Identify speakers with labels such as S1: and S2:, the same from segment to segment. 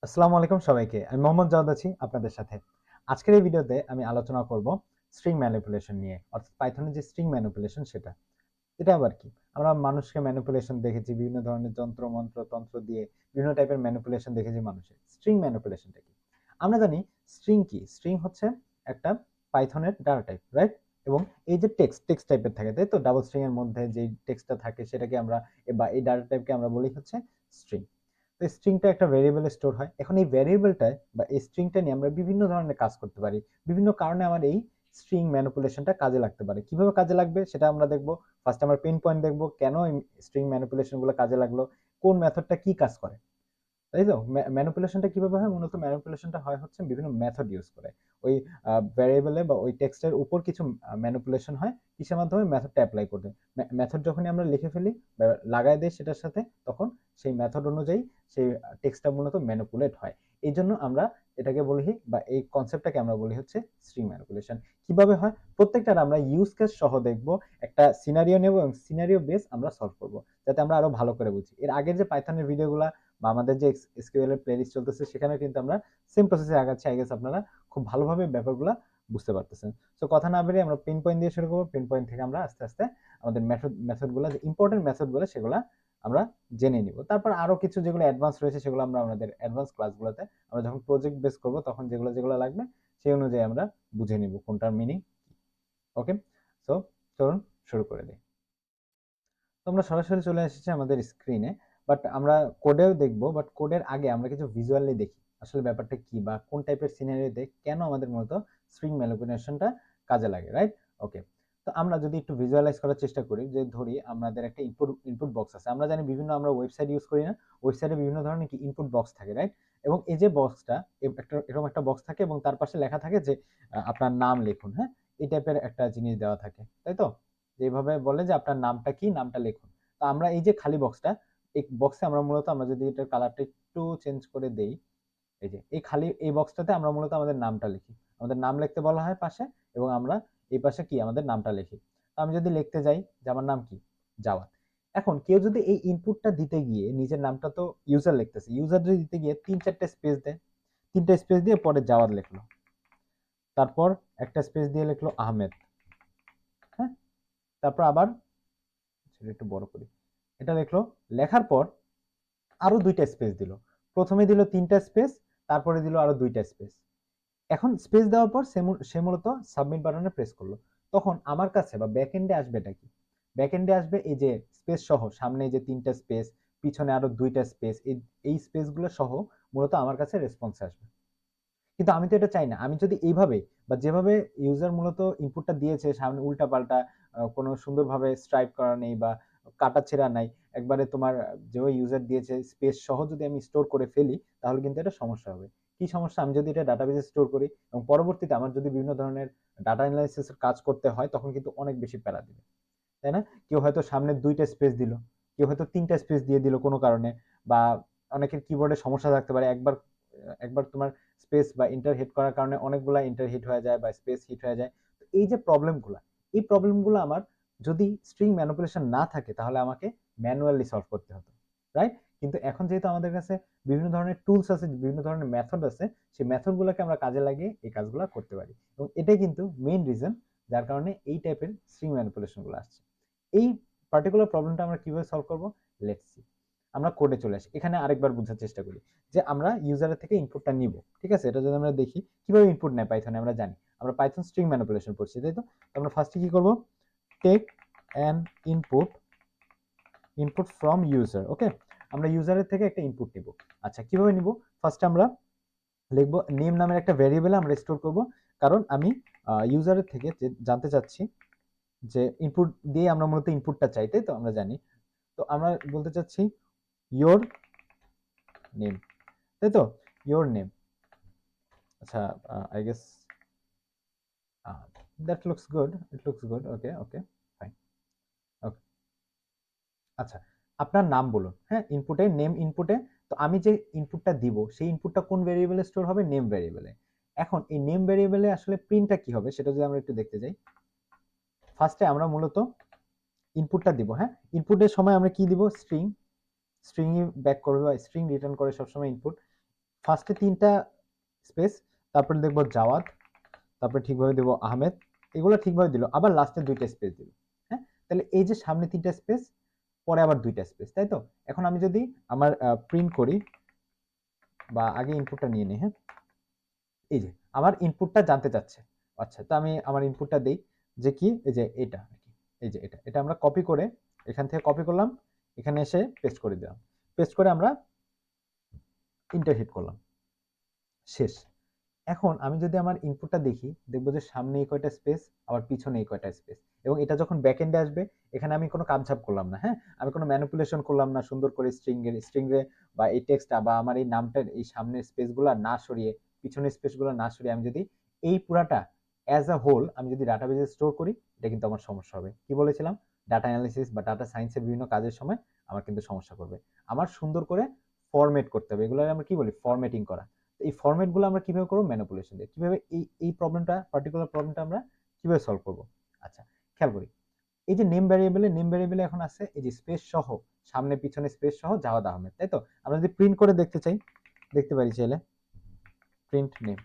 S1: আসসালামু আলাইকুম সবাইকে। আমি মোহাম্মদ জাওয়াদ আছি আপনাদের সাথে। আজকের এই ভিডিওতে আমি আলোচনা করব স্ট্রিং ম্যানিপুলেশন নিয়ে। অর্থাৎ পাইথনের যে স্ট্রিং ম্যানিপুলেশন সেটা। এটা আবার কি? আমরা মানুষকে ম্যানিপুলেশন দেখেছি বিভিন্ন ধরনের যন্ত্র-মন্ত্র, তন্ত্র দিয়ে বিভিন্ন টাইপের ম্যানিপুলেশন দেখেছি মানুষের। স্ট্রিং ম্যানিপুলেশনটা কি? আমরা জানি স্ট্রিং কি? স্ট্রিং হচ্ছে একটা পাইথনের ডাটা টাইপ, রাইট? এবং এই যে টেক্সট টাইপের থাকে, তাই তো? ডাবল স্ট্রিং এর মধ্যে যেই টেক্সটটা থাকে সেটাকে আমরা বা এই ডাটা টাইপকে আমরা বলি হচ্ছে স্ট্রিং। তো স্ট্রিংটা একটা ভেরিয়েবলে স্টোর হয়। এখন এই ভেরিয়েবলটায় বা এই স্ট্রিংটা নিয়ে আমরা বিভিন্ন ধরনের কাজ করতে পারি। বিভিন্ন কারণে আমার এই স্ট্রিং ম্যানিপুলেশনটা কাজে লাগতে পারে। কিভাবে কাজে লাগবে সেটা আমরা দেখব। ফার্স্ট আমরা পেইন পয়েন্ট দেখব, কেন এই স্ট্রিং ম্যানিপুলেশন গুলো কাজে লাগলো, কোন মেথডটা কি কাজ করে। তাই তো? ম্যানিপুলেশনটা কিভাবে হয়? মূলত ম্যানিপুলেশনটা হয় হচ্ছে বিভিন্ন মেথড ইউজ করে। ওই ভেরিয়েবলে বা ওই টেক্সটের উপর কিছু ম্যানিপুলেশন হয়। কিসের মাধ্যমে? মেথডটা এপ্লাই করতে। মেথড যখনই আমরা লিখে ফেলি বা লাগায় দেই সেটার সাথে, তখন সেই মেথড অনুযায়ী সেই টেক্সটটা মূলত ম্যানিপুলেট হয়। এইজন্য আমরা এটাকে বলি বা এই কনসেপ্টটাকে আমরা বলি হচ্ছে স্ট্রিং ম্যানিপুলেশন। কিভাবে হয়? প্রত্যেকটার আমরা ইউজ কেস সহ দেখব। একটা সিনারিও নেব এবং সিনারিও বেস আমরা সলভ করব। যাতে আমরা আরো ভালো করে বুঝি। এর আগের যে পাইথনের ভিডিওগুলা বা আমাদের যে এসকিউএল এর প্লেলিস্ট চলতেছে সেখানে কিন্তু আমরা সেম প্রসেসে আগাচ্ছি। আই গেস আপনারা খুব ভালোভাবে ব্যাপারগুলো বুঝতে পারতেছেন। সো কথা না বেরিয়ে আমরা পিন পয়েন্ট দিয়ে শুরু করব। পিন পয়েন্ট থেকে আমরা আস্তে আস্তে আমাদের মেথডগুলো, যে ইম্পর্টেন্ট মেথডগুলো সেগুলো আমরা জেনে নিব। তারপর আরো কিছু যেগুলো অ্যাডভান্স রয়েছে সেগুলো আমরা আমাদের অ্যাডভান্স ক্লাসগুলোতে আমরা যখন প্রজেক্ট বেস করব তখন যেগুলো যেগুলো লাগবে সেই অনুযায়ী আমরা বুঝে নিব কোনটার মিনিং। ওকে, সো চলুন শুরু করে দিই। তো আমরা সরাসরি চলে এসেছি আমাদের স্ক্রিনে। বাট আমরা কোডেও দেখব, বাট কোডের আগে আমরা কিছু ভিজুয়ালি দেখি আসলে ব্যাপারটা কি বা কোন টাইপের সিনারিওতে কেন আমাদের মূলত স্ট্রিং ম্যানিপুলেশনটা কাজে লাগে, রাইট? ওকে, তো আমরা যদি একটু ভিজুয়ালাইজ করার চেষ্টা করি, যে ধরি আমাদের একটা ইনপুট ইনপুট বক্স আছে। আমরা জানি বিভিন্ন আমরা ওয়েবসাইট ইউজ করি না, ওয়েবসাইটে বিভিন্ন ধরনের কি ইনপুট বক্স থাকে, রাইট? এবং এই যে বক্সটা, একটা এরকম একটা বক্স থাকে এবং তার পাশে লেখা থাকে যে আপনার নাম লিখুন, হ্যাঁ? এই টাইপের একটা জিনিস দেওয়া থাকে, তাই তো? যেভাবে বলে যে আপনার নামটা কি, নামটা লিখুন। তো আমরা এই যে খালি বক্সটা, এই বক্সে আমরা মূলত আমরা যদি এটার কালারটা একটু চেঞ্জ করে দেই, এই যে এই খালি এই বক্সটাতে আমরা মূলত আমাদের নামটা লিখি। আমাদের নাম লিখতে বলা হয় পাশে, এবং আমরা এই পাশে কি আমাদের নামটা লিখি। তো আমি যদি লিখতে যাই যে আমার নাম কি, জাওয়াত। এখন কেউ যদি এই ইনপুটটা দিতে গিয়ে নিজের নামটা তো ইউজার লিখতেছে, ইউজার যদি দিতে গিয়ে ৩-৪টা স্পেস দেয়, ৩টা স্পেস দিয়ে পরে জাওয়াত লিখলো, তারপর একটা স্পেস দিয়ে লিখলো আহমেদ, হ্যাঁ? তারপর আবার সেটা একটু বড় করি, এটা লিখলো, লেখার পর আরো ২টা স্পেস দিল। প্রথমে দিল ৩টা স্পেস, তারপরে দিল আরো ২টা স্পেস। এখন স্পেস দেওয়ার পর সে মূলত সাবমিট বাটনে প্রেস করলো। তখন আমার কাছে বা ব্যাকএন্ডে আসবে এটা কি? ব্যাকএন্ডে আসবে এই যে স্পেস সহ, সামনে এই যে ৩টা স্পেস, পিছনে আরো ২টা স্পেস, এই স্পেসগুলো সহ মূলত আমার কাছে রেসপন্স আসবে। কিন্তু আমি তো এটা চাই না। আমি যদি এইভাবে বা যেভাবে ইউজার মূলত ইনপুটটা দিয়েছে, সামনে উল্টাপাল্টা কোনো সুন্দরভাবে স্ট্রাইপ করা নেই বা কাটাছেঁড়া নাই, একবারে তোমার যেভাবে ইউজার দিয়েছে স্পেস সহ যদি আমি স্টোর করে ফেলি, তাহলে কিন্তু এটা সমস্যা হবে। কি সমস্যা? আমি যদি এটা ডাটাবেসে স্টোর করি এবং পরবর্তীতে আমার যদি বিভিন্ন ধরনের ডাটা এনালাইসিস এর কাজ করতে হয়, তখন কিন্তু অনেক বেশি প্যারা দিবে। তাই না? কেউ হয়তো সামনে ২টা স্পেস দিল, কেউ হয়তো ৩টা স্পেস দিয়ে দিল কোনো কারণে, বা অনেকের কিবোর্ডে সমস্যা থাকতে পারে। একবার তোমার স্পেস বা এন্টার হিট করার কারণে অনেকগুলা এন্টার হিট হয়ে যায় বা স্পেস হিট হয়ে যায়। তো এই যে প্রবলেমগুলা, এই প্রবলেমগুলো আমার যদি স্ট্রিং ম্যানিপুলেশন না থাকে তাহলে আমাকে ম্যানুয়ালি সলভ করতে হতো, রাইট? কিন্তু এখন যেহেতু আমাদের কাছে বিভিন্ন ধরনের টুলস আছে, বিভিন্ন ধরনের মেথড আছে, সেই মেথডগুলোকে আমরা কাজে লাগিয়ে এই কাজগুলো করতে পারি। এবং এটাই কিন্তু মেইন রিজন যার কারণে এই টাইপের স্ট্রিং ম্যানিপুলেশন গুলো আসছে। এই পার্টিকুলার প্রবলেমটা আমরা কিভাবে সলভ করব? Let's see. আমরা কোডে চলে আসি। এখানে আরেকবার বোঝার চেষ্টা করি যে আমরা ইউজারের থেকে ইনপুটটা নিব। ঠিক আছে? এটা যদি আমরা দেখি কিভাবে ইনপুট নেয় পাইথনে, আমরা জানি। আমরা পাইথন স্ট্রিং ম্যানিপুলেশন পড়ছি, তাই তো? তো আমরা ফার্স্টে কি করব? Take an input input from user. Okay? আমরা ইউজারের থেকে একটা ইনপুট নিব। আচ্ছা, কিভাবে নিব? ফার্স্টে আমরা লিখব নেম নামের একটা ভেরিয়েবল আমরা স্টোর করব। কারণ আমি ইউজারের থেকে জানতে চাচ্ছি যে ইনপুট দিয়ে আমরা মূলত ইনপুটটা চাই, তাই তো? আমরা জানি। তো আমরা বলতে চাচ্ছি ইয়োর নেম, তাই তো? Your name. আচ্ছা, I guess that looks good, it looks good. Okay, okay, fine. Okay, আচ্ছা, আপনার নাম বলুন, হ্যাঁ? ইনপুটে নেম ইনপুটে। তো আমি যে ইনপুটটা দিব সেই ইনপুটটা কোন ভেরিয়েবলে স্টোর হবে? নেম ভেরিয়েবলে। এখন এই নেম ভেরিয়েবলে আসলে প্রিন্টটা কি হবে সেটা যদি আমরা একটু দেখতে যাই, ফার্স্টে আমরা মূলত ইনপুটটা দিব, হ্যাঁ? ইনপুটের সময় আমরা কি দিব? স্ট্রিং। স্ট্রিং ব্যাক করবে বা স্ট্রিং রিটার্ন করে সবসময় ইনপুট। ফার্স্টে 3টা স্পেস, তারপরে দেখবো জাওয়াদ, তারপরে ঠিকভাবে দেবো আহমেদ, এগুলো ঠিকভাবে দিল, আবার লাস্টে 2টা স্পেস দিল। হ্যাঁ, তাহলে এই যে সামনে 3টা স্পেস, পরে আবার 2টা স্পেস, তাই তো? এখন আমি যদি আমার প্রিন্ট করি, বা আগে ইনপুটটা নিয়ে নিই। হ্যাঁ, এই যে আমার ইনপুটটা জানতে চাচ্ছে। আচ্ছা, তো আমি আমার ইনপুটটা দেই, যে কি, এই যে এটা আর কি, এই যে এটা আমরা কপি করে এখান থেকে কপি করলাম, এখানে এসে পেস্ট করে দিলাম, পেস্ট করে আমরা ইন্টার হিট করলাম, শেষ। এখন আমি যদি আমার ইনপুটটা দেখি, দেখবো যে সামনে এই কয়টা স্পেস, আবার পিছনে এই কয়টা স্পেস, এবং এটা যখন ব্যাকএন্ডে আসবে, এখানে আমি কোনো কামছাপ করলাম না। হ্যাঁ, আমি কোনো ম্যানিপুলেশন করলাম না, সুন্দর করে স্ট্রিংরে বা এই টেক্সটটা বা আমার এই নামটার এই সামনের স্পেসগুলো না সরিয়ে, পিছনের স্পেসগুলো না সরিয়ে, আমি যদি এই পুরাটা অ্যাজ আ হোল আমি যদি ডাটাবেজে স্টোর করি, এটা কিন্তু আমার সমস্যা হবে। কি বলেছিলাম, ডাটা অ্যানালিসিস বা ডাটা সায়েন্সের বিভিন্ন কাজের সময় আমার কিন্তু সমস্যা করবে। আমার সুন্দর করে ফরম্যাট করতে হবে, এগুলো আমরা কি বলি, ফরম্যাটিং করা। এই ফরম্যাটগুলো আমরা কিভাবে করবো, ম্যানিপুলেশন দিয়ে। কিভাবে এই প্রবলেমটা, পার্টিকুলার প্রবলেমটা আমরা কিভাবে সলভ করব? আচ্ছা, খেয়াল করি, এই যে নেম ভ্যারিয়েবলে এখন আছে এই যে স্পেস সহ, সামনে পিছনে স্পেস সহ জাওয়াদ আহমেদ, তাই তো? আমরা যদি প্রিন্ট করে দেখতে চাই, দেখতে পারি চাইলে প্রিন্ট নেম।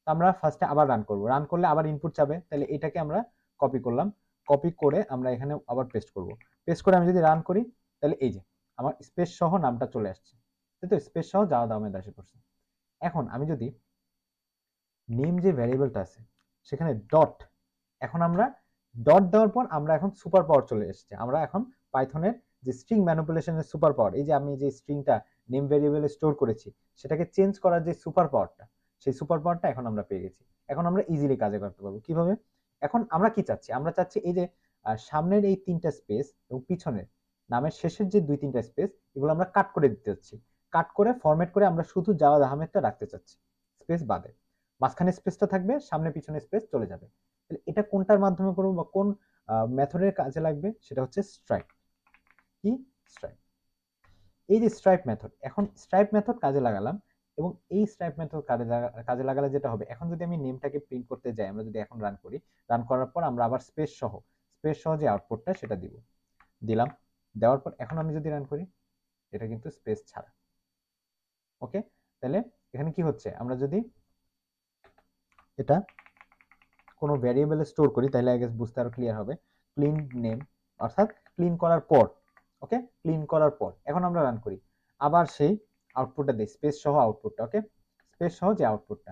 S1: আমরা ফার্স্টে আবার রান করব, রান করলে আবার ইনপুট চাবে, তাহলে এটাকে আমরা কপি করলাম, কপি করে আমরা এখানে আবার পেস্ট করব। পেস্ট করে আমি যদি রান করি, তাহলে এই যে আমার স্পেস সহ নামটা চলে আসছে, তাই তো? স্পেস সহ জাওয়াদ আহমেদ আসে পড়ছে। এখন আমি যদি নেম যে ভ্যারিয়েবলটা আছে সেখানে ডট, এখন আমরা ডট দেওয়ার পর আমরা এখন সুপার পাওয়ার চলে এসেছে, আমরা এখন পাইথনের যে স্ট্রিং ম্যানিপুলেশনের সুপার পাওয়ার, এই যে আমি যে স্ট্রিংটা নেম ভ্যারিয়েবলে স্টোর করেছি সেটাকে চেঞ্জ করার যে সুপার পাওয়ারটা, সেই সুপার পাওয়ারটা এখন আমরা পেয়ে গেছি। এখন আমরা ইজিলি কাজে করতে পারবো। কিভাবে? এখন আমরা কি চাচ্ছি, আমরা চাচ্ছি এই যে সামনের এই 3টা স্পেস এবং পিছনের নামের শেষের যে 2-3টা স্পেস, এগুলো আমরা কাট করে দিতে চাচ্ছি। কাট করে ফরম্যাট করে আমরা শুধু জাওয়াদ আহমেদটা রাখতে চাচ্ছি, স্পেস বাদে। মাঝখানে স্পেসটা থাকবে, সামনে পিছনে স্পেস চলে যাবে। তাহলে এটা কোনটার মাধ্যমে করবো বা কোন মেথডের কাজে লাগবে, সেটা হচ্ছে স্ট্রাইপ। কি? স্ট্রাইপ। এই যে স্ট্রাইপ মেথড, এখন স্ট্রাইপ মেথড কাজে লাগালাম, এবং এই স্ট্রাইপ মেথড কাজে লাগালে যেটা হবে, এখন যদি আমি নেমটাকে প্রিন্ট করতে যাই, আমরা যদি এখন রান করি, রান করার পর আমরা আবার স্পেস সহ যে আউটপুটটা সেটা দিলাম, দেওয়ার পর এখন আমি যদি রান করি, এটা কিন্তু স্পেস ছাড়া। ওকে, তাহলে এখানে কি হচ্ছে, আমরা যদি এটা কোনো ভ্যারিয়েবলে স্টোর করি, তাহলে আই গেস বুঝতে আরো ক্লিয়ার হবে। ক্লিন নেম, অর্থাৎ ক্লিন করার পর, ওকে, ক্লিন করার পর এখন আমরা রান করি, আবার সেই আউটপুটটা দিই, স্পেস সহ আউটপুটটা। ওকে, স্পেস সহ যে আউটপুটটা,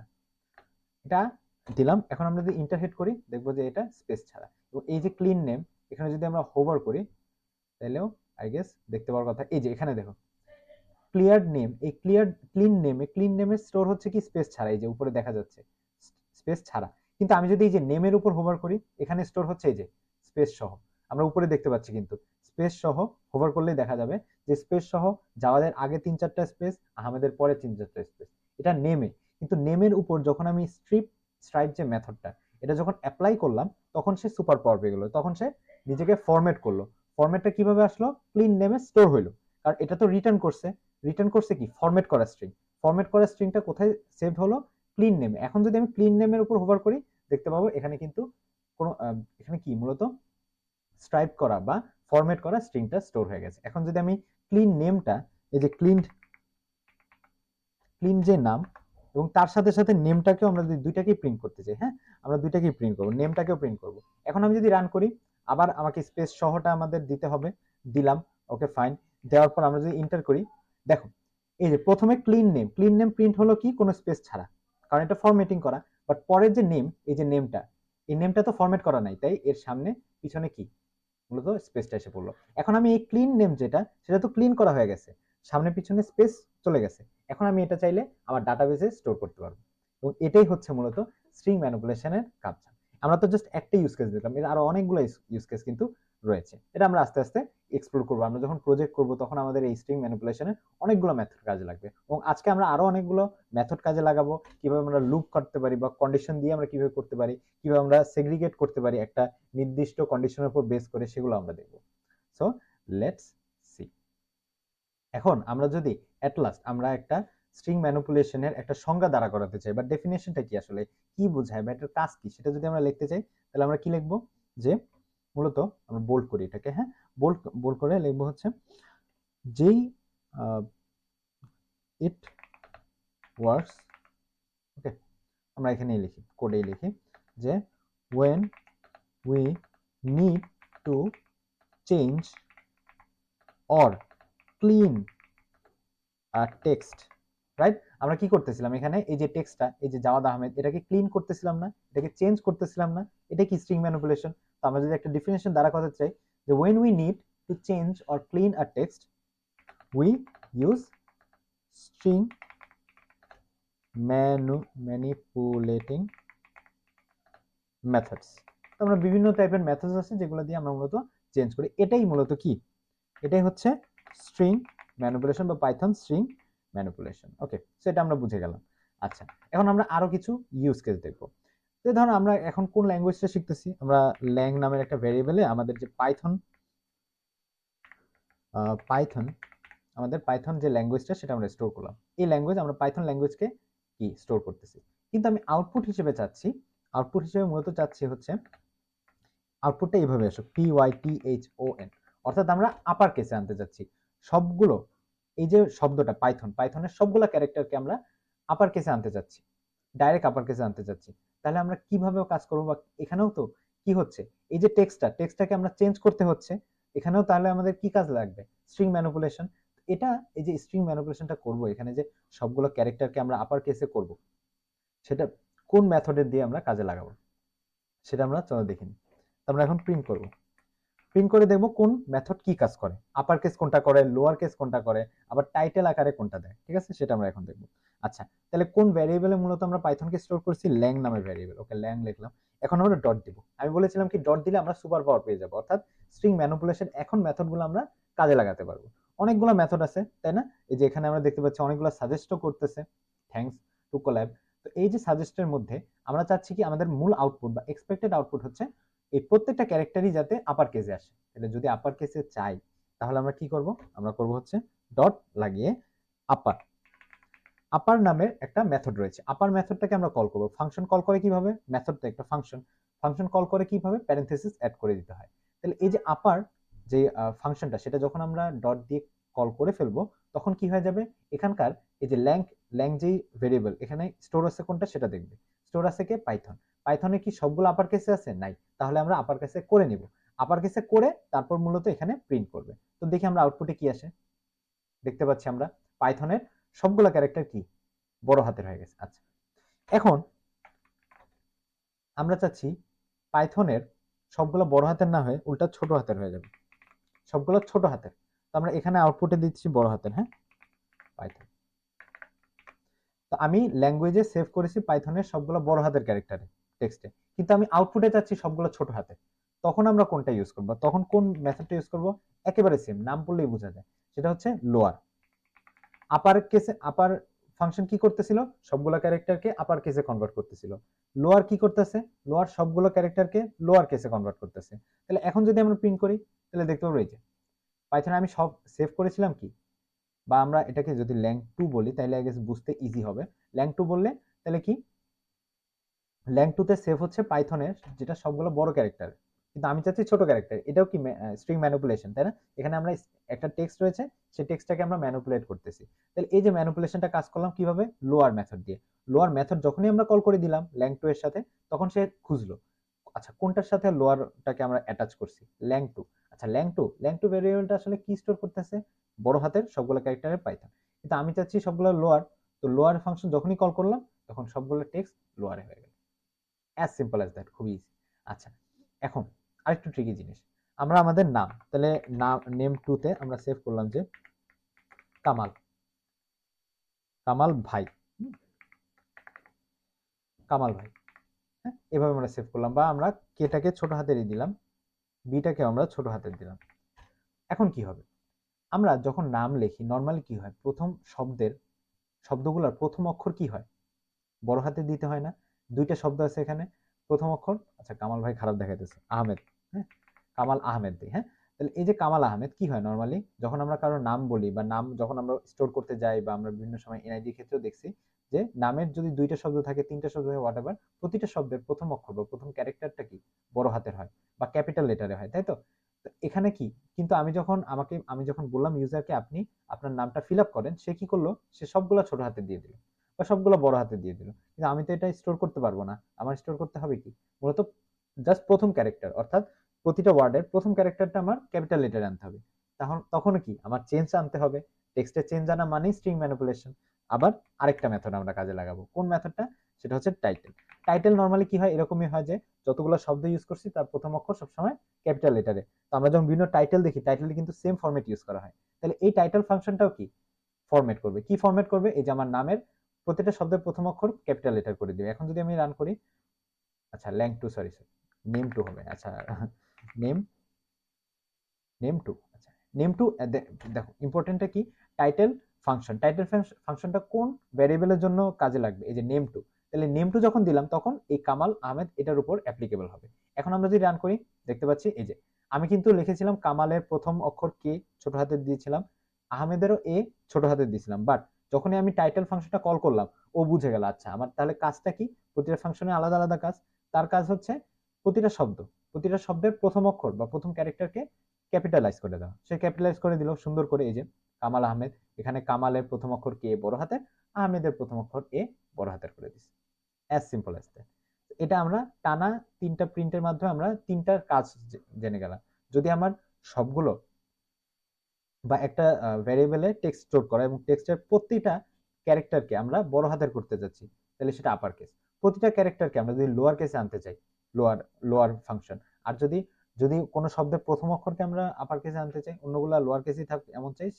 S1: এটা দিলাম। এখন আমরা যদি ইন্টারহিট করি, দেখবো যে এটা স্পেস ছাড়া। এবং এই যে ক্লিন নেম, এখানে যদি আমরা হোভার করি, তাহলেও আই গেস দেখতে পাওয়ার কথা। এই যে এখানে দেখো ক্লিয়ার নেম, এই ক্লিন নেমে স্টোর হচ্ছে কি স্পেস ছাড়া, এই যে উপরে দেখা যাচ্ছে স্পেস ছাড়া। কিন্তু আমি যদি এই যে নেমের উপর হোভার করি, এখানে স্টোর হচ্ছে এই যে স্পেস সহ। আমরা উপরে দেখতে পাচ্ছি কিন্তু স্পেস সহ, হোভার করলেই দেখা যাবে যে স্পেস সহ জাওয়াদের আগে 3-4টা স্পেস, আহমেদের পরে 3-4টা স্পেস, এটা নেমে। কিন্তু নেমের উপর যখন আমি স্ট্রাইপ যে মেথডটা, এটা যখন অ্যাপ্লাই করলাম, তখন সে সুপার পাওয়ার পেয়ে গেল, তখন সে নিজেকে ফরম্যাট করলো। ফরম্যাটটা কিভাবে আসলো, ক্লিন নেমে স্টোর হইলো, কারণ এটা তো রিটার্ন করছে কি, ফরম্যাট করা স্ট্রিং। ফরম্যাট করা স্ট্রিংটা কোথায় সেভ হলো, ক্লিন নেমে। এখন যদি আমি ক্লিন নেমের উপর হোভার করি, দেখতে পাবো এখানে কিন্তু কোনো এখানে কি মূলত স্ট্রাইপ করা বা ফরম্যাট করা স্ট্রিংটা স্টোর হয়ে গেছে। এখন যদি আমি ক্লিন নেমটা, এই যে ক্লিন যে নাম এবং তার সাথে সাথে নেমটাকেও আমরা যদি দুইটাকেই প্রিন্ট করতে চাই, হ্যাঁ, আমরা দুইটাকেই প্রিন্ট করবো, নেমটাকেও প্রিন্ট করব। এখন আমি যদি রান করি, আবার আমাকে স্পেস সহটা আমাদের দিতে হবে, দিলাম। ওকে, ফাইন। দেওয়ার পর আমরা যদি ইন্টার করি, দেখো এই যে প্রথমে ক্লিন নেম প্রিন্ট হলো কি, কোনো স্পেস ছাড়া, কারণ এটা ফরম্যাটিং করা। বাট পরের যে নেম, এই যে নেমটা, এই নেমটা তো ফরম্যাট করা নাই, তাই এর সামনে পিছনে কি মূলত স্পেসটা এসে পড়লো। এখন আমি এই ক্লিন নেম যেটা, সেটা তো ক্লিন করা হয়ে গেছে, সামনে পিছনে স্পেস চলে গেছে। এখন আমি এটা চাইলে আমার ডাটাবেসে স্টোর করতে পারবো, এবং এটাই হচ্ছে মূলত স্ট্রিং ম্যানিপুলেশনের কাজ। আমরা তো জাস্ট একটা ইউজ কেস দিলাম, এর আরো অনেকগুলো ইউজ কেস কিন্তু রয়েছে। এটা আমরা আস্তে আস্তে এক্সপ্লোর করবো। আমরা যখন প্রজেক্ট করবো, তখন আমাদের এই স্ট্রিং ম্যানিপুলেশনের অনেকগুলো মেথড কাজে লাগবে, এবং আজকে আমরা আরো অনেকগুলো মেথড কাজে লাগাবো। কিভাবে আমরা লুপ করতে পারি বা কন্ডিশন দিয়ে আমরা কিভাবে করতে পারি, কিভাবে আমরা সেগ্রিগেট করতে পারি একটা নির্দিষ্ট কন্ডিশনের উপর বেস করে, সেগুলো আমরা দেখবো। So let's see. এখন আমরা যদি এট লাস্ট আমরা একটা স্ট্রিং ম্যানিপুলেশনের একটা সংজ্ঞা দাঁড়া করাতে চাই, বা ডেফিনেশনটা কি, আসলে কি বোঝায় বা এটার কাজ কি, সেটা যদি আমরা লিখতে চাই, তাহলে আমরা কি লিখবো, যে মূলত আমরা বোল্ড করি এটাকে, হ্যাঁ, বোল্ড করে লিখবো হচ্ছে যেই ইট ওয়ার্ডস, ওকে, আমরা এখানেই লিখি, কোডেই লিখি যে when we need to change or clean a text, right? আমরা কি করতেছিলাম এখানে, এই যে টেক্সটটা, এই যে জাওয়াদ আহমেদ, এটাকে ক্লিন করতেছিলাম না, এটাকে চেঞ্জ করতেছিলাম না, এটা কি স্ট্রিং ম্যানিপুলেশন? তো আমরা যদি একটা ডেফিনেশন দ্বারা কথা চাই যে when we need to change or clean a text we use string manipulating methods। তো আমরা বিভিন্ন টাইপের মেথডস আছে যেগুলো দিয়ে আমরা মূলত চেঞ্জ করি, এটাই মূলত কি, এটাই হচ্ছে স্ট্রিং ম্যানিপুলেশন বা পাইথন স্ট্রিং ম্যানিপুলেশন। ওকে, সো এটা আমরা বুঝে গেলাম। আচ্ছা, এখন আমরা আরো কিছু ইউজ কেস দেখবো। তো ধরুন আমরা এখন কোন ল্যাঙ্গুয়েজটা শিখতেছি, আমরা ল্যাং নামের একটা ভেরিয়েবলে আমাদের যে পাইথন পাইথন আমাদের পাইথন যে ল্যাঙ্গুয়েজটা সেটা আমরা স্টোর করলাম, এই ল্যাঙ্গুয়েজ আমরা পাইথন ল্যাঙ্গুয়েজকে কি স্টোর করতেছি, কিন্তু আমি আউটপুট হিসেবে চাচ্ছি, আউটপুট হিসেবে মূলত চাচ্ছি হচ্ছে আউটপুটটা এইভাবে আসুক, PYTHON, অর্থাৎ আমরা আপার কেসে আনতে যাচ্ছি সবগুলো, এই যে শব্দটা পাইথনের সবগুলো ক্যারেক্টারকে আমরা আপার কেসে আনতে যাচ্ছি, ডাইরেক্ট আপার কেসে আনতে যাচ্ছি। তাহলে আমরা কিভাবে কাজ করবো, বা এখানেও তো কি হচ্ছে, এই যে টেক্সটটাকে আমরা চেঞ্জ করতে হচ্ছে, এখানেও তাহলে আমাদের কি কাজ লাগবে, স্ট্রিং ম্যানিপুলেশন। এটা, এই যে স্ট্রিং ম্যানিপুলেশনটা করব এখানে, যে সবগুলো ক্যারেক্টারকে আমরা আপার কেসে করব, সেটা কোন মেথডের দিয়ে আমরা কাজে লাগাবো সেটা আমরা চলো দেখিনি। আমরা এখন প্রিন্ট করব, প্রিন্ট করে দেখবো কোন মেথড কি কাজ করে, আপার কেস কোনটা করে, লোয়ার কেস কোনটা করে, আবার টাইটেল আকারে কোনটা দেয়, ঠিক আছে, সেটা আমরা এখন দেখবো। আচ্ছা, তাহলে কোন ভ্যারিয়েবলে মূলত আমরা পাইথনকে স্টোর করছি, ল্যাং নামের ভ্যারিয়েবল, ওকে ল্যাং লিখলাম। এখন আমরা ডট দিব, আমি বলেছিলাম কি ডট দিলে আমরা সুপার পাওয়ার পেয়ে যাবো, অর্থাৎ স্ট্রিং ম্যানিপুলেশন এখন মেথডগুলো আমরা কাজে লাগাতে পারবো। অনেকগুলো মেথড আছে তাই না, এই যে এখানে আমরা দেখতে পাচ্ছি অনেকগুলো সাজেস্টও করতেছে, থ্যাঙ্কস টু কোল্যাব। তো এই যে সাজেস্টের মধ্যে আমরা চাচ্ছি কি আমাদের মূল আউটপুট বা এক্সপেক্টেড আউটপুট হচ্ছে এই প্রত্যেকটা ক্যারেক্টারই যাতে আপার কেসে আসে। তাহলে যদি আপার কেসে চাই তাহলে আমরা কি করব, আমরা করব হচ্ছে ডট লাগিয়ে আপার, আপার নামের একটা মেথড রয়েছে, আপার মেথডটাকে আমরা কল করব। ফাংশন কল করে কিভাবে, মেথড তো একটা ফাংশন, ফাংশন কল করে কিভাবে, প্যারেনথেসিস অ্যাড করে দিতে হয়। তাহলে এই যে আপার যে ফাংশনটা, সেটা যখন আমরা ডট দিয়ে কল করে ফেলবো তখন কি হয়ে যাবে, এখানকার এই যে ল্যাং যেই ভেরিয়েবল, এখানে স্টোর আছে কোনটা সেটা দেখবে, স্টোর আছে কে, পাইথন। পাইথনে কি সবগুলো আপার কেসে আছে, নাই, তাহলে আমরা আপার কেসে করে নিব, আপার কেসে করে তারপর মূলত এখানে প্রিন্ট করবে। তো দেখি আমরা আউটপুটে কি আসে, দেখতে পাচ্ছি আমরা পাইথনের সবগুলো ক্যারেক্টার কি বড় হাতের হয়ে গেছে। আচ্ছা, এখন আমরা চাচ্ছি পাইথনের সবগুলো বড় হাতের না হয়ে উল্টা ছোট হাতের হয়ে যাবে, সবগুলো ছোট হাতের। তো আমরা এখানে আউটপুটে দিচ্ছি বড় হাতের, হ্যাঁ পাইথন। তো আমি ল্যাঙ্গুয়েজে সেভ করেছি পাইথনের সবগুলো বড় হাতের ক্যারেক্টারে টেক্সটে, কিন্তু আমি আউটপুটে চাচ্ছি সবগুলো ছোট হাতে। তখন আমরা কোনটা ইউজ করব, তখন কোন মেথডটা ইউজ করব, একেবারে সেম, নাম পড়লেই বোঝা যায়, সেটা হচ্ছে লোয়ার। আপার কেসে আপার ফাংশন কি করতেছিল, সবগুলো ক্যারেক্টারকে আপার কেসে কনভার্ট করতেছিল। লোয়ার কি করতেছে, লোয়ার সবগুলো ক্যারেক্টারকে লোয়ার কেসে কনভার্ট করতেছে। তাহলে এখন যদি আমরা প্রিন্ট করি তাহলে দেখতে পাবো এই যে পাইথনে আমি সব সেভ করেছিলাম কি, বা আমরা এটাকে যদি ল্যাং2 বলি তাহলে আই গেস বুঝতে ইজি হবে। ল্যাং2 বললে তাহলে কি, ল্যাং2 তে সেভ হচ্ছে পাইথনের যেটা সবগুলো বড় ক্যারেক্টার, কিন্তু আমি চাচ্ছি ছোট ক্যারেক্টার, এটাও কি স্ট্রিং ম্যানিপুলেশন তাই না, এখানে আমরা একটা টেক্সট রয়েছে, সেই টেক্সটটাকে আমরা ম্যানিপুলেট করতেছি। তাহলে এই যে ম্যানিপুলেশনটা কাজ করলাম কিভাবে, লোয়ার মেথড দিয়ে। লোয়ার মেথড যখনই আমরা কল করে দিলাম ল্যাং2 এর সাথে, তখন সে খুঁজলো আচ্ছা কোনটার সাথে লোয়ারটাকে আমরা অ্যাটাচ করছি, ল্যাং2। আচ্ছা ল্যাং2 ভেরিয়েবলটা আসলে কি স্টোর করতেছে, বড় হাতের সবগুলো ক্যারেক্টারের পাইথন, কিন্তু আমি চাচ্ছি সবগুলো লোয়ার। তো লোয়ার ফাংশন যখনই কল করলাম তখন সবগুলো টেক্সট লোয়ারে হয়ে গেল, অ্যাজ সিম্পল অ্যাজ দ্যাট, খুবই ইজি। আচ্ছা, এখন আরেকটু ট্রিকি জিনিস, আমরা আমাদের নাম, তাহলে নাম নেম2 তে আমরা সেভ করলাম যে কামাল, কামাল ভাই, কামাল ভাই, হ্যাঁ এভাবে আমরা সেভ করলাম, বা আমরা কেটাকে ছোট হাতেরই দিলাম, বিটাকে আমরা ছোট হাতের দিলাম। এখন কি হবে, আমরা যখন নাম লিখি নর্মালি কি হয়, প্রথম শব্দগুলোর প্রথম অক্ষর কি হয়, বড় হাতে দিতে হয় না। দুইটা শব্দ আছে এখানে, প্রথম অক্ষর, আচ্ছা কামাল ভাই খারাপ দেখাইতেছে, আহমেদ, হ্যাঁ কামাল আহমেদ দিই, হ্যাঁ। তাহলে এই যে কামাল আহমেদ কি হয়, নর্মালি যখন আমরা কারো নাম বলি বা নাম যখন আমরা স্টোর করতে যাই, বা আমরা বিভিন্ন সময় এনআইডি ক্ষেত্রেও দেখছি যে নামের যদি দুইটা শব্দ থাকে, তিনটা শব্দ থাকে, হোয়াট এভার, প্রতিটা শব্দের প্রথম অক্ষর বা প্রথম ক্যারেক্টারটা কি বড় হাতের হয় বা ক্যাপিটাল লেটারে হয়, তাই তো। তো এখানে কি, কিন্তু আমি যখন বললাম ইউজারকে আপনি আপনার নামটা ফিল আপ করেন, সে কি করলো, সে সবগুলো ছোট হাতে দিয়ে দিল। বা সবগুলো বড় হাতে দিয়ে দিল, কিন্তু আমি তো এটা স্টোর করতে পারবো না। আমার স্টোর করতে হবে কি, মূলত জাস্ট প্রথম ক্যারেক্টার, অর্থাৎ প্রতিটা ওয়ার্ডের প্রথম ক্যারেক্টারটা আমার ক্যাপিটাল লেটারে আনতে হবে। তখন কি আমার চেঞ্জ আনতে হবে। টেক্সটের চেঞ্জ আনা মানেই স্ট্রিং ম্যানিপুলেশন। আবার আরেকটা মেথড আমরা কাজে লাগাবো, কোন মেথডটা, সেটা হচ্ছে টাইটেল। টাইটেল নর্মালি কি হয়, এরকমই হয় যে যতগুলো শব্দ ইউজ করছি তার প্রথম অক্ষর সবসময় ক্যাপিটাল লেটারে। তো আমরা যখন বিভিন্ন টাইটেল দেখি, টাইটেলে কিন্তু সেম ফরম্যাট ইউজ করা হয়। তাহলে এই টাইটেল ফাংশনটাও কি ফরম্যাট করবে, কি ফরম্যাট করবে, এই যে আমার নামের প্রতিটা শব্দের প্রথম অক্ষর ক্যাপিটাল লেটার করে দিবে। এখন যদি আমি রান করি, আচ্ছা ল্যাং টু, সরি নেম টু হবে, আচ্ছা নেম নেম টু, আচ্ছা নেম টু। দেখো ইম্পর্টেন্টটা কি, টাইটেল ফাংশন, টাইটেল ফাংশনটা কোন ভ্যারিয়েবলের জন্য কাজে লাগবে, এই যে নেম টু। তাহলে নেম টু যখন দিলাম তখন এই কামাল আহমেদ এটার উপর অ্যাপ্লিকেবল হবে। এখন আমরা যদি রান করি, দেখতে পাচ্ছি এই যে আমি কিন্তু লিখেছিলাম কামালের প্রথম অক্ষর কে ছোট হাতে দিয়েছিলাম, আহমেদেরও এ ছোট হাতে দিয়েছিলাম, বাট যখনই আমি টাইটেল ফাংশনটা কল করলাম ও বুঝে গেল, আচ্ছা আমার তাহলে কাজটা কি, প্রতিটা ফাংশনে আলাদা আলাদা কাজ। তার কাজ হচ্ছে প্রতিটা শব্দ, প্রতিটা শব্দের প্রথম অক্ষর বা প্রথম ক্যারেক্টারকে ক্যাপিটালাইজ করে দাও। সে ক্যাপিটালাইজ করে দিল সুন্দর করে, এই যে কামাল আহমেদ, এখানে কামালের প্রথম অক্ষর কে বড় হাতের, আহমেদের প্রথম অক্ষর এ বড় হাতের করে দিছি। As simple as that. এটা আমরা টানা তিনটা প্রিন্টের মাধ্যমে আমরা তিনটার কাজ জেনে গেলাম। যদি আমার সবগুলো বা একটা ভ্যারিয়েবলে টেক্সট স্টোর করা এবং টেক্সটের প্রতিটা ক্যারেক্টারকে আমরা বড় হাতের করতে যাচ্ছি, তাহলে সেটা আপার কেস। প্রতিটা ক্যারেক্টারকে আমরা যদি লোয়ার কেসে আনতে চাই, লোয়ার লোয়ার ফাংশন। আর যদি যদি কোনো শব্দের প্রথম অক্ষরকে আমরা আপার কেসে আনতে চাই, অন্যগুলো লোয়ার কেসেই থাকবে এমন চাই,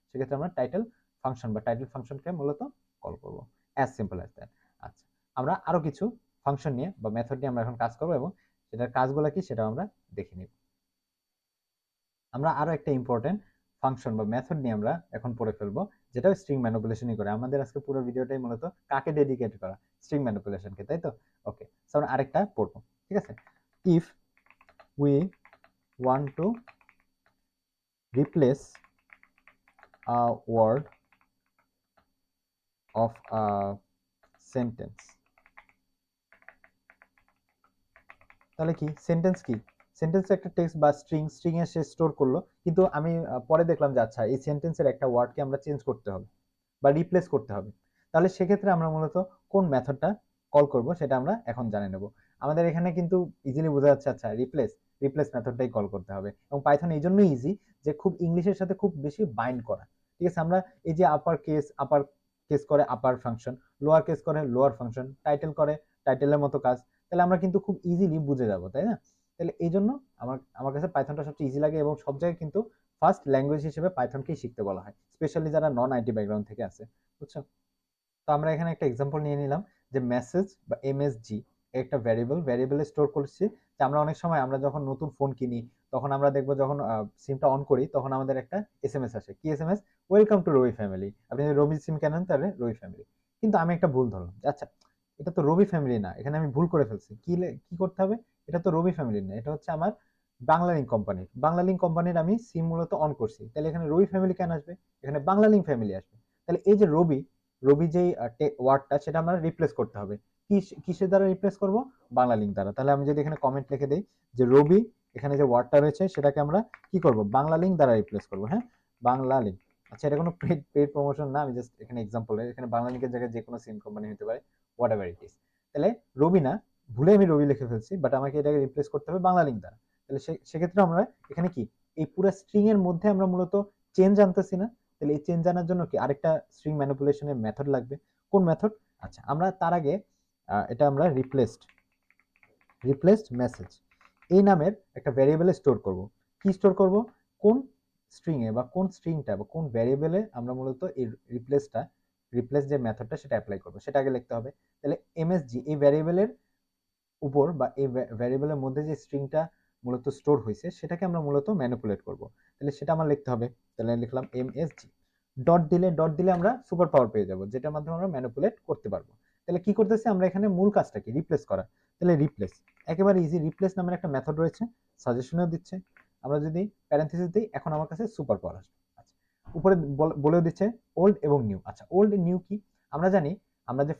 S1: সেক্ষেত্রে আমরা টাইটেল ফাংশন বা টাইটেল ফাংশনকে মূলত কল করব। As simple as that. আচ্ছা, আমরা আরো কিছু ফাংশন নিয়ে বা মেথড নিয়ে আমরা এখন কাজ করবো এবং সেটার কাজগুলো কি সেটা আমরা দেখে নিব। আমরা আরো একটা ইম্পর্টেন্ট ফাংশন বা মেথড নিয়ে আমরা এখন পড়ে ফেলবো, যেটা স্ট্রিং ম্যানিপুলেশনই করে। আমাদের আজকে পুরো ভিডিওটাই মূলত কাকে ডেডিকেট করা, স্ট্রিং ম্যানিপুলেশনকে, তাই তো? ওকে, সো আমরা আরেকটা পড়বো, ঠিক আছে। If we want to replace a word of a sentence, তাহলে কি সেন্টেন্স, কি সেন্টেন্স একটা টেক্সট বা স্ট্রিং এ সে স্টোর করলো, কিন্তু আমি পরে দেখলাম যে আচ্ছা এই সেন্টেন্সের একটা ওয়ার্ডকে আমরা চেঞ্জ করতে হবে বা রিপ্লেস করতে হবে। তাহলে সেক্ষেত্রে আমরা মূলত কোন মেথডটা কল করব সেটা আমরা এখন জানে নেব। আমাদের এখানে কিন্তু ইজিলি বোঝা যাচ্ছে, আচ্ছা রিপ্লেস মেথডটাই কল করতে হবে। এবং পাইথন এই জন্যই ইজি যে খুব ইংলিশের সাথে খুব বেশি বাইন্ড করা, ঠিক আছে। আমরা এই যে আপার কেস করে আপার ফাংশন, লোয়ার কেস করে লোয়ার ফাংশন, টাইটেল করে টাইটেলের মতো কাজ, তাহলে আমরা কিন্তু খুব ইজিলি বুঝে যাব, তাই না? তাহলে এই জন্য আমার কাছে পাইথনটা সবচেয়ে ইজি লাগে এবং সব জায়গায় কিন্তু ফার্স্ট ল্যাঙ্গুয়েজ হিসেবে পাইথনকেই শিখতে বলা হয়, স্পেশালি যারা নন আইটি ব্যাকগ্রাউন্ড থেকে আছে, বুঝছো? তো আমরা এখানে একটা এক্সাম্পল নিয়ে নিলাম যে মেসেজ বা এমএসজি একটা ভ্যারিয়েবলে স্টোর করছি। যে আমরা অনেক সময় আমরা যখন নতুন ফোন কিনি তখন আমরা দেখবো যখন সিমটা অন করি তখন আমাদের একটা এসএমএস আসে, কি SMS, welcome to Robi family, আপনি যদি রবি সিম কেনেন তাহলে রবি ফ্যামিলি। কিন্তু আমি একটা ভুল ধরলাম, আচ্ছা এটা তো রবি ফ্যামিলি না, এখানে আমি ভুল করে ফেলছি, কি করতে হবে, এটা তো রবি ফ্যামিলি না, এটা হচ্ছে আমার বাংলা লিঙ্ক কোম্পানির আমি সিম মূলত অন করছি, তাহলে এখানে রবি ফ্যামিলি কেন আসবে, এখানে বাংলা লিঙ্ক ফ্যামিলি আসবে। তাহলে এই যে রবি, যেই ওয়ার্ডটা সেটা আমরা রিপ্লেস করতে হবে, কিসের দ্বারা রিপ্লেস করব, বাংলা লিঙ্ক দ্বারা। তাহলে আমি যদি এখানে কমেন্ট লিখে দেই যে রবি, এখানে যে ওয়ার্ডটা রয়েছে সেটাকে আমরা কি করব, বাংলা লিঙ্ক দ্বারা রিপ্লেস করব। হ্যাঁ, বাংলা লিঙ্ক। আচ্ছা, এটা কোনো পেড প্রমোশন না, আমি জাস্ট এখানে এক্সাম্পল, এখানে বাংলা লিঙ্কের জায়গায় যে কোনো সিম কোম্পানি হতে পারে, হোয়াট এভার ইট ইজ। তাহলে রবি না, ভুলে আমি রবি লিখে ফেলছি, বাট আমাকে এটাকে রিপ্লেস করতে হবে বাংলা লিঙ্ক দ্বারা। তাহলে সেক্ষেত্রে আমরা এখানে কি এই পুরো স্ট্রিং এর মধ্যে আমরা মূলত চেঞ্জ আনতেছি না। তাহলে এই চেঞ্জ আনার জন্য কি আরেকটা স্ট্রিং ম্যানিপুলেশনের মেথড লাগবে। কোন মেথড, আচ্ছা আমরা তার আগে এটা আমরা রিপ্লেসড মেসেজ এই নামের একটা ভ্যারিয়েবলে স্টোর করব। কি স্টোর করব, কোন স্ট্রিং এ বা কোন স্ট্রিংটা বা কোন ভ্যারিয়েবলে আমরা মূলত এই রিপ্লেস যে মেথডটা সেটা অ্যাপ্লাই করব, সেটা আগে লিখতে হবে। তাহলে এমএসজি এই ভ্যারিয়েবলের উপর বা এই ভ্যারিয়েবলের মধ্যে যে স্ট্রিংটা মূলত স্টোর হয়েছে সেটাকে আমরা মূলত ম্যানিপুলেট করব। তাহলে সেটা আমার লিখতে হবে। তাহলে লিখলাম এমএসজি, ডট দিলে আমরা সুপার পাওয়ার পেয়ে যাব, যেটার মাধ্যমে আমরা ম্যানিপুলেট করতে পারবো। তাহলে কি করতেছি আমরা এখানে, মূল কাজটা কি, রিপ্লেস করা। তাহলে রিপ্লেস একেবারে ইজি, রিপ্লেস নামের একটা মেথড রয়েছে, সাজেশনেও দিচ্ছে। আমরা যদি প্যারেন্থেসিস দিই, এখন আমার কাছে সুপার পাওয়ার আসবে। আচ্ছা, উপরে বলেও দিচ্ছে ওল্ড এবং নিউ। আচ্ছা, ওল্ড নিউ কি, আমরা জানি আমরা যে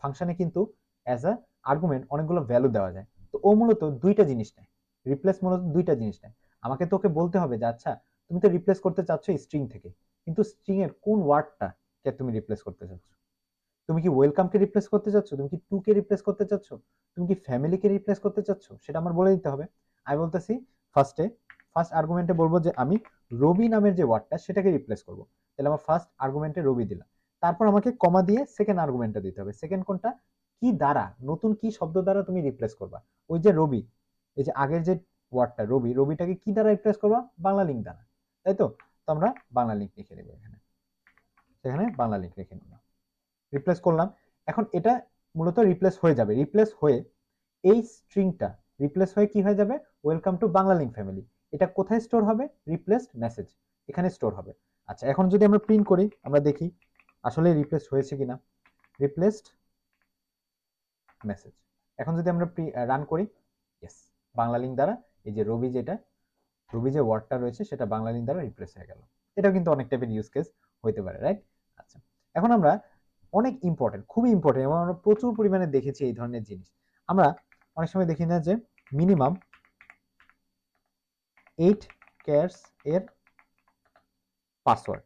S1: ফাংশনে কিন্তু অ্যাজ আ আর্গুমেন্ট অনেকগুলো ভ্যালু দেওয়া যায়। তো ও মূলত দুইটা জিনিস নেয়, রিপ্লেস মূলত দুইটা জিনিস নেয়। আমাকে তোকে বলতে হবে যে আচ্ছা তুমি তো রিপ্লেস করতে চাচ্ছ স্ট্রিং থেকে, কিন্তু স্ট্রিং এর কোন ওয়ার্ডটা কে তুমি রিপ্লেস করতে চাচ্ছ। তুমি কি ওয়েলকামকে রিপ্লেস করতে চাচ্ছ, তুমি কি টু কে রিপ্লেস করতে চাচ্ছ, তুমি কি ফ্যামিলিকে রিপ্লেস করতে চাচ্ছ, সেটা আমার বলে দিতে হবে। আমি বলতেছি ফার্স্ট আর্গুমেন্টে বলবো যে আমি রবি নামের যে ওয়ার্ডটা সেটাকে রিপ্লেস করব। তাহলে আমার ফার্স্ট আর্গুমেন্টে রবি দিলাম, তারপর আমাকে কমা দিয়ে সেকেন্ড আর্গুমেন্টটা দিতে হবে। সেকেন্ড কোনটা, কি দ্বারা, নতুন কি শব্দ দ্বারা তুমি রিপ্লেস করবা। ওই যে রবি, এই যে আগের যে ওয়ার্ডটা রবি, রবিটাকে কি দ্বারা রিপ্লেস করবা, বাংলা লিঙ্ক দ্বারা, তাই তো। তো আমরা বাংলা লিঙ্ক লিখে দেবো এখানে, সেখানে বাংলা লিঙ্ক লিখে নিলাম, রিপ্লেস করলাম। এখন এটা মূলত রিপ্লেস হয়ে যাবে, রিপ্লেস হয়ে এই স্ট্রিংটা রিপ্লেস হয়ে কি হয়ে যাবে, welcome to Bangla link family. এটা কোথায় স্টোর হবে, রিপ্লেসড মেসেজ, এখানে স্টোর হবে। আচ্ছা, এখন যদি আমরা প্রিন্ট করি, আমরা দেখি আসলে রিপ্লেস হয়েছে কিনা, রিপ্লেসড মেসেজ। এখন যদি আমরা রান করি, ইয়েস, বাংলা লিঙ্ক দ্বারা এই যে রবি যে ওয়ার্ডটা রয়েছে সেটা বাংলা লিঙ্ক দ্বারা রিপ্লেস হয়ে গেল। এটাও কিন্তু অনেক টাইপের ইউজ কেস হইতে পারে, রাইট। আচ্ছা, এখন আমরা অনেক ইম্পর্টেন্ট, খুবই ইম্পর্টেন্ট, এবং আমরা প্রচুর পরিমাণে দেখেছি এই ধরনের জিনিস। আমরা অনেক সময় দেখি না যে মিনিমাম 8 ক্যারেক্টার্স এর পাসওয়ার্ড,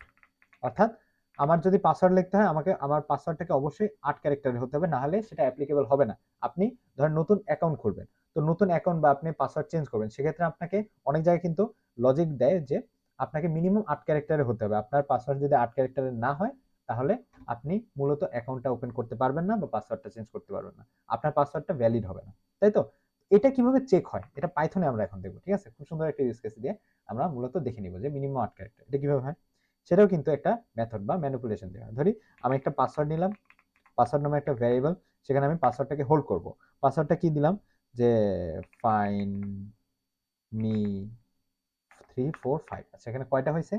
S1: অর্থাৎ আমার যদি পাসওয়ার্ড লিখতে হয়, আমাকে আমার পাসওয়ার্ডটাকে অবশ্যই 8 ক্যারেক্টারের হতে হবে, না হলে সেটা অ্যাপ্লিকেবল হবে না। আপনি ধরেন নতুন অ্যাকাউন্ট খুলবেন, তো নতুন অ্যাকাউন্ট বা আপনি পাসওয়ার্ড চেঞ্জ করবেন, সেক্ষেত্রে আপনাকে অনেক জায়গায় কিন্তু লজিক দেয় যে আপনাকে মিনিমাম 8 ক্যারেক্টারের হতে হবে। আপনার পাসওয়ার্ড যদি 8 ক্যারেক্টারের না হয়, তাহলে আপনি মূলত অ্যাকাউন্টটা ওপেন করতে পারবেন না বা পাসওয়ার্ডটা চেঞ্জ করতে পারবেন না, আপনার পাসওয়ার্ডটা ভ্যালিড হবে না, তাই তো। এটা কিভাবে চেক হয়, এটা পাইথনে আমরা এখন দেখবো, ঠিক আছে। খুব সুন্দর একটা ইউজ কেস দিয়ে আমরা মূলত দেখে নিব যে মিনিমাম 8 ক্যারেক্টার এটা কিভাবে হয়। সেটাও কিন্তু একটা মেথড বা ম্যানিপুলেশন দেওয়া। ধরি আমি একটা পাসওয়ার্ড নিলাম, পাসওয়ার্ড নামে একটা ভ্যারিয়েবল, সেখানে আমি পাসওয়ার্ডটাকে হোল্ড করব। পাসওয়ার্ডটা কি দিলাম, যে ফাইন মি 3 4 5। আচ্ছা, এখানে কয়টা হয়েছে,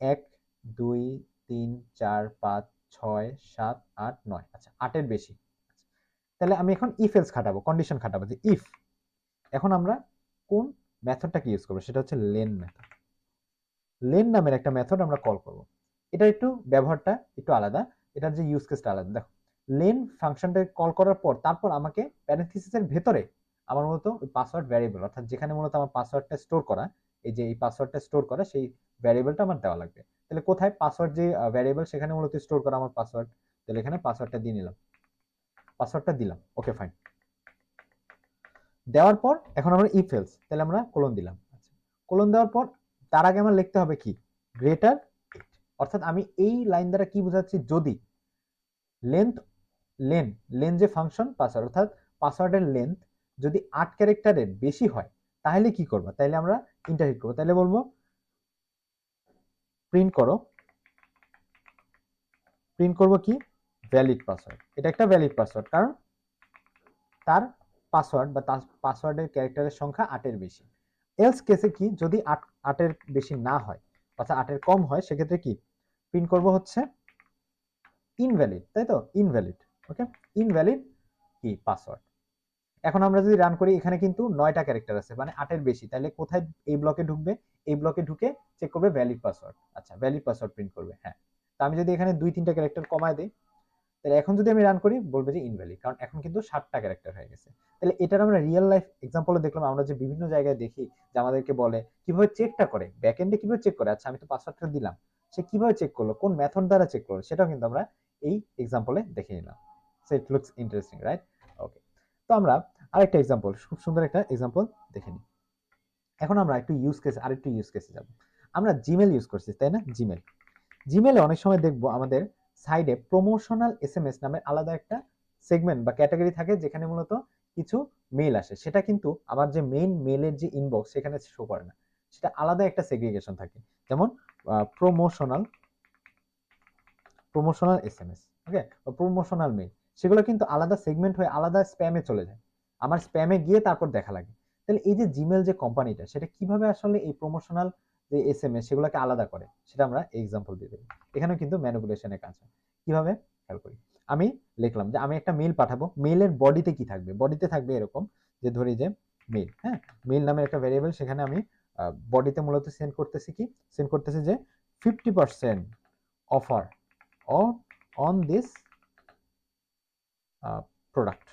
S1: 1 2 3 4 5 6 7 8 9। আচ্ছা, 8-এর বেশি। তাহলে আমি এখন ইফ এলস খাটাবো, কন্ডিশন খাটাবো যে ইফ। এখন আমরা কোন মেথডটাকে ইউজ করবো, সেটা হচ্ছে লেন মেথড। লেন নামের একটা মেথড আমরা কল করব। এটা একটু ব্যবহারটা একটু আলাদা, এটার যে ইউজ কেসটা আলাদা। দেখো, লেন ফাংশনটা কল করার পর তারপর আমাকে প্যারেন্থেসিসের ভেতরে আমার মূলত ওই পাসওয়ার্ড ভ্যারিয়েবল, অর্থাৎ যেখানে মূলত আমার পাসওয়ার্ডটা স্টোর করা, এই যে এই পাসওয়ার্ডটা স্টোর করা, সেই ভ্যারিয়েবলটা আমার দেওয়া লাগবে। তাহলে কোথায় পাসওয়ার্ড যে ভ্যারিয়েবল, সেখানে মূলত স্টোর করা আমার পাসওয়ার্ড। তাহলে এখানে পাসওয়ার্ডটা দিয়ে নিলাম, পাসওয়ার্ডটা দিলাম, ওকে ফাইন। দেওয়ার পর এখন আমরা ইফ এলস, তাহলে আমরা কোলন দিলাম। আচ্ছা, কোলন দেওয়ার পর তার আগে আমার লিখতে হবে কি, গ্রেটার 8। অর্থাৎ আমি এই লাইন দ্বারা কি বোঝাচ্ছি, যদি লেন্থ লেন লেন যে ফাংশন পাসওয়ার্ড, অর্থাৎ পাসওয়ার্ডের লেন্থ যদি 8 ক্যারেক্টারের বেশি হয়, তাহলে কি করবো, তাহলে আমরা ইন্টারহিট করবো। তাহলে বলবো প্রিন্ট করবো কি, ভ্যালিড পাসওয়ার্ড। এটা একটা ভ্যালিড পাসওয়ার্ড, কারণ তার পাসওয়ার্ড বা তার পাসওয়ার্ডের ক্যারেক্টারের সংখ্যা 8-এর বেশি। এলস কেসে কি, যদি 8-এর বেশি না হয়, অর্থাৎ 8-এর কম হয়, সেক্ষেত্রে কি প্রিন্ট করব হচ্ছে ইনভ্যালিড, তাই তো, ইনভ্যালিড। ওকে, ইনভ্যালিড কি পাসওয়ার্ড। এখন আমরা যদি রান করি, এখানে কিন্তু 9টা ক্যারেক্টার আছে, মানে 8-এর বেশি, তাহলে কোথায় এই ব্লকে ঢুকবে, এই ব্লকে ঢুকে চেক করবে ভ্যালিড পাসওয়ার্ড। আচ্ছা, ভ্যালিড পাসওয়ার্ড প্রিন্ট করবে, হ্যাঁ। তো আমি যদি এখানে 2-3টা ক্যারেক্টার কমায় দিই, তাহলে এখন যদি আমি রান করি, বলবে যে ইনভ্যালিড, কারণ এখন কিন্তু 7টা ক্যারেক্টার হয়ে গেছে। তাহলে এটার আমরা রিয়েল লাইফ এক্সাম্পলে দেখলাম, আমরা যে বিভিন্ন জায়গায় দেখি যে আমাদেরকে বলে কিভাবে চেকটা করে, ব্যাক এন্ডে কিভাবে চেক করে। আচ্ছা, আমি তো পাসওয়ার্ডটা দিলাম, সে কিভাবে চেক করলো, কোন মেথড দ্বারা চেক করলো, সেটাও কিন্তু আমরা এই এক্সাম্পলে দেখে নিলাম। So it looks interesting, right. Okay, তো আমরা আরেকটা এক্সাম্পল, খুব সুন্দর একটা এক্সাম্পল দেখে নিই। এখন আমরা একটু ইউজ কেস, আরেকটু ইউজ কেসে যাব। আমরা জিমেল ইউজ করছি, তাই না। জিমেলে অনেক সময় দেখবো আমাদের সাইডে প্রমোশনাল এসএমএস নামের আলাদা একটা সেগমেন্ট বা ক্যাটাগরি থাকে, যেখানে মূলত কিছু মেইল আসে। সেটা কিন্তু আমার যে মেইন মেইলের যে ইনবক্স, সেখানে শো করে না, সেটা আলাদা একটা সেগ্রিগেশন থাকে। যেমন প্রমোশনাল এসএমএস, ওকে, বা প্রমোশনাল মেইল, সেগুলো কিন্তু আলাদা সেগমেন্ট হয়ে আলাদা স্প্যামে চলে যায়, আমার স্প্যামে গিয়ে তারপর দেখা লাগে। তাহলে এই যে জিমেল যে কোম্পানিটা, সেটা কিভাবে আসলে এই প্রমোশনাল যে এসএমএস সেগুলোকে আলাদা করে, সেটা আমরা এক্সাম্পল দিয়ে দেবো। এখানেও কিন্তু ম্যানিপুলেশনের কাজ হয়। কিভাবে, খেয়াল করি। আমি লিখলাম যে আমি একটা মেইল পাঠাবো, মেইলের বডিতে কি থাকবে, বডিতে থাকবে এরকম, যে ধরি যে মেইল, হ্যাঁ, মেইল নামের একটা ভ্যারিয়েবল, সেখানে আমি বডিতে মূলত সেন্ড করতেছি যে 50% অফার অন দিস প্রোডাক্ট।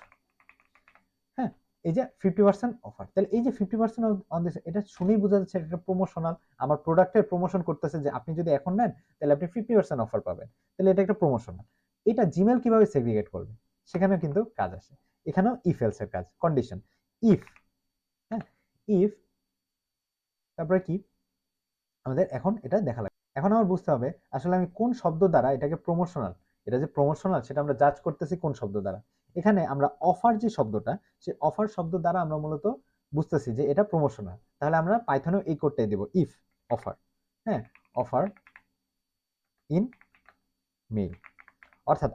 S1: হ্যাঁ, এই যে 50% অফার, তাহলে এই যে 50% অন দিস, এটা শুনেই বোঝা যাচ্ছে এটা প্রমোশনাল, আমার প্রোডাক্টের প্রমোশন করতেছে যে আপনি যদি এখন নেন, তাহলে আপনি 50% অফার পাবেন, তাহলে এটা একটা প্রমোশনাল। এটা জিমেল কিভাবে সেগ্রিগেট করবে সেখানেও কিন্তু কাজ আসে। এখানেও ইফ এলস এর কাজ, কন্ডিশন ইফ, হ্যাঁ ইফ, তারপরে কি আমাদের এখন এটা দেখা লাগবে। এখন আমার বুঝতে হবে আসলে আমি কোন শব্দ দ্বারা এটাকে প্রমোশনাল, এটা যে প্রমোশনাল সেটা আমরা জাজ করতেছি কোন শব্দ দ্বারা। এখানে আমরা অফার যে শব্দটা, সেই অফার শব্দ দ্বারা আমরা মূলত বুঝতেছি যে এটা প্রমোশনাল। তাহলে আমরা পাইথনেও এই কোডটাই দেব, ইফ অফার, হ্যাঁ অফার ইন মেইল। অর্থাৎ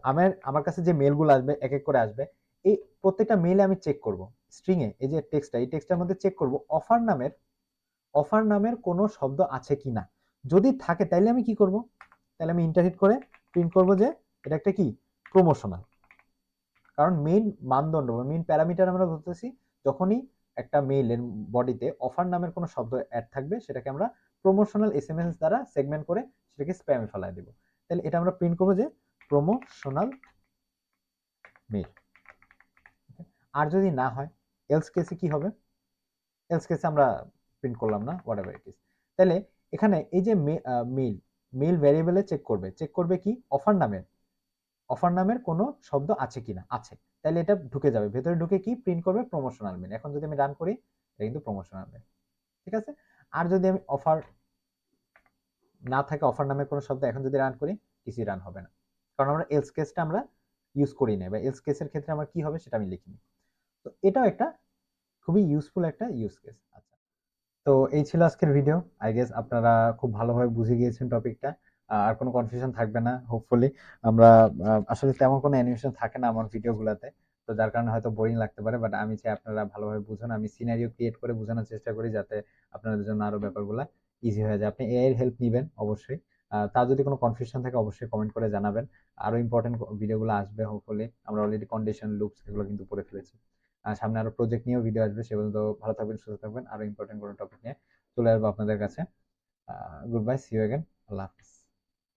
S1: আমার কাছে যে মেলগুলো আসবে এক এক করে আসবে, এই প্রত্যেকটা মেইলে আমি চেক করব স্ট্রিং এ, এই যে টেক্সটটা, এই টেক্সটের মধ্যে চেক করব অফার নামের কোনো শব্দ আছে কিনা। যদি থাকে তাহলে আমি কি করব, তাহলে আমি ইন্টারহিট করে প্রিন্ট করব যে এটা একটা কি প্রমোশনাল। কারণ মেইন মানদণ্ড বা মেইন প্যারামিটার আমরা বলতেছি যখনই একটা মেইলের বডিতে অফার নামের কোনো শব্দ অ্যাড থাকবে সেটাকে আমরা প্রমোশনাল এসএমএস দ্বারা সেগমেন্ট করে সেটাকে স্প্যামে ফেলাই দেব। তাহলে এটা আমরা প্রিন্ট করব যে প্রমোশনাল মেইল। আর যদি না হয় এলস কেসে কি হবে, এলস কেসে আমরা প্রিন্ট করলাম না, হোয়াটএভার ইট ইজ। তাহলে এখানে এই যে মেইল ভ্যারিয়েবলে চেক করবে কি অফার নামের কোনো শব্দ আছে কিনা, আছে, তাহলে এটা ঢুকে যাবে ভেতরে, ঢুকে কি প্রিন্ট করবে প্রমোশনাল মেইল। এখন যদি আমি রান করি এটা কিন্তু প্রমোশনাল মেইল, ঠিক আছে। আর যদি আমি অফার না থাকে, অফার নামের কোনো শব্দ, এখন যদি রান করি কিছুই রান হবে না, কারণ আমরা এলস কেসটা আমরা ইউজ করি না, বা এলস কেসের ক্ষেত্রে আমার কি হবে সেটা আমি লিখিনি। তো এটাও একটা খুবই ইউজফুল একটা ইউজ কেস। আচ্ছা, তো এই ছিল আজকের ভিডিও। আই গেস আপনারা খুব ভালোভাবে বুঝে গিয়েছেন টপিকটা, আর কোনো কনফিউশন থাকবে না হোপফুলি। আমরা আসলে তেমন কোনো অ্যানিমেশন থাকে না আমার ভিডিওগুলোতে, তো যার কারণে হয়তো বোরিং লাগতে পারে, বাট আমি চাই আপনারা ভালোভাবে বুঝুন। আমি সিনারিও ক্রিয়েট করে বোঝানোর চেষ্টা করি যাতে আপনাদের জন্য আরো ব্যাপারগুলো ইজি হয়ে যায়। আপনি এআই এর হেল্প নেবেন অবশ্যই। তার যদি কোনো কনফিউশন থাকে অবশ্যই কমেন্ট করে জানাবেন। আরো ইম্পর্টেন্ট ভিডিওগুলো আসবে হোপফুলি। আমরা অলরেডি কন্ডিশন লুপস এগুলো কিন্তু পড়ে ফেলেছি। সামনে আরো প্রজেক্ট নিয়েও ভিডিও আসবে, সে পর্যন্ত ভালো থাকবেন, সুস্থ থাকবেন। আরো ইম্পর্টেন্ট কোনো টপিক নিয়ে চলে আসবো আপনাদের কাছে। Good bye, see you again, আল্লাহ হাফিজ।